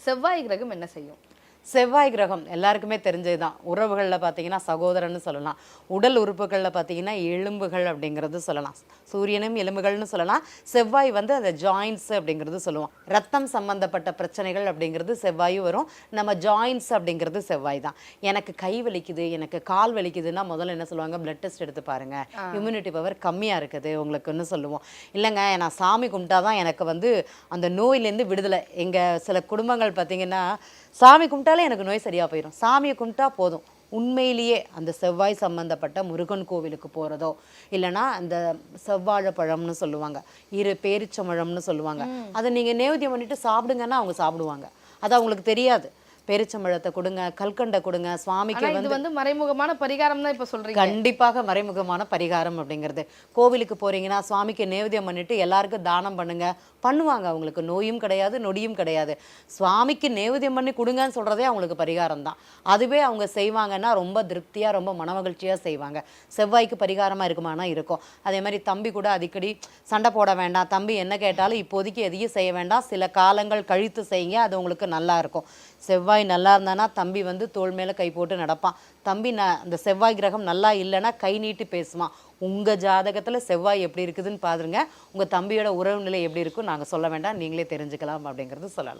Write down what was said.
செவ்வாய் கிரகம் என்ன செய்யும்? செவ்வாய் கிரகம் எல்லாருக்குமே தெரிஞ்சதுதான். உறவுகளில் பார்த்தீங்கன்னா சகோதரன்னு சொல்லலாம். உடல் உறுப்புகளில் பார்த்தீங்கன்னா எலும்புகள் அப்படிங்கிறது சொல்லலாம். சூரியனும் எலும்புகள்னு சொல்லலாம். செவ்வாய் வந்து அந்த ஜாயின்ஸ் அப்படிங்கிறது சொல்லுவோம். ரத்தம் சம்பந்தப்பட்ட பிரச்சனைகள் அப்படிங்கிறது செவ்வாயும் வரும். நம்ம ஜாயின்ஸ் அப்படிங்கிறது செவ்வாய் தான். எனக்கு கை வலிக்குது, எனக்கு கால் வலிக்குதுன்னா முதல்ல என்ன சொல்லுவாங்க, பிளட் டெஸ்ட் எடுத்து பாருங்க, இம்யூனிட்டி பவர் கம்மியாக இருக்குது உங்களுக்குன்னு சொல்லுவோம். இல்லைங்க நான் சாமி கும்பிட்டாதான் எனக்கு வந்து அந்த நோயிலேருந்து விடுதலை. எங்கள் சில குடும்பங்கள் பார்த்தீங்கன்னா சாமி கும்பிட்டாலே எனக்கு நோய் சரியாக போயிடும், சாமியை கும்பிட்டா போதும். உண்மையிலேயே அந்த செவ்வாய் சம்பந்தப்பட்ட முருகன் கோவிலுக்கு போகிறதோ இல்லைனா அந்த செவ்வாழை பழம்னு சொல்லுவாங்க, பேரிச்சம்பழம்னு சொல்லுவாங்க, அதை நீங்கள் நேவேத்தியம் பண்ணிட்டு சாப்பிடுங்கன்னா அவங்க சாப்பிடுவாங்க. அது அவங்களுக்கு தெரியாது. பேரிச்சம்பழத்தை கொடுங்க, கல்கண்டை கொடுங்க சுவாமிக்கு. இது வந்து மறைமுகமான பரிகாரம் தான் இப்ப சொல்றீங்க. கண்டிப்பாக மறைமுகமான பரிகாரம் அப்படிங்கிறது. கோவிலுக்கு போறீங்கன்னா சுவாமிக்கு நேவேத்தியம் பண்ணிட்டு எல்லாருக்கும் தானம் பண்ணுங்க, பண்ணுவாங்க. அவங்களுக்கு நோயும் கிடையாது, நொடியும் கிடையாது. சுவாமிக்கு நேவேத்தியம் பண்ணி கொடுங்கன்னு சொல்றதே அவங்களுக்கு பரிகாரம் தான். அதுவே அவங்க செய்வாங்கன்னா ரொம்ப திருப்தியா ரொம்ப மனமகிழ்ச்சியா செய்வாங்க. செவ்வாய்க்கு பரிகாரமா இருக்குமானா இருக்கும். அதே மாதிரி தம்பி கூட அடிக்கடி சண்டை போட வேண்டாம், தம்பி என்ன கேட்டாலும் இப்போதைக்கு எதையும் செய்ய வேண்டாம், சில காலங்கள் கழித்து செய்யுங்க, அது உங்களுக்கு நல்லா இருக்கும். செவ்வாய் நல்லா இருந்தானா தம்பி வந்து தோள் மேலே கை போட்டு நடப்பான். தம்பி அந்த செவ்வாய் கிரகம் நல்லா இல்லைன்னா கை நீட்டி பேசுவான். உங்கள் ஜாதகத்தில் செவ்வாய் எப்படி இருக்குதுன்னு பாருங்க, உங்கள் தம்பியோட உறவு நிலை எப்படி இருக்கும் நாங்கள் சொல்ல வேண்டாம், நீங்களே தெரிஞ்சுக்கலாம் அப்படிங்கிறது சொல்லலாம்.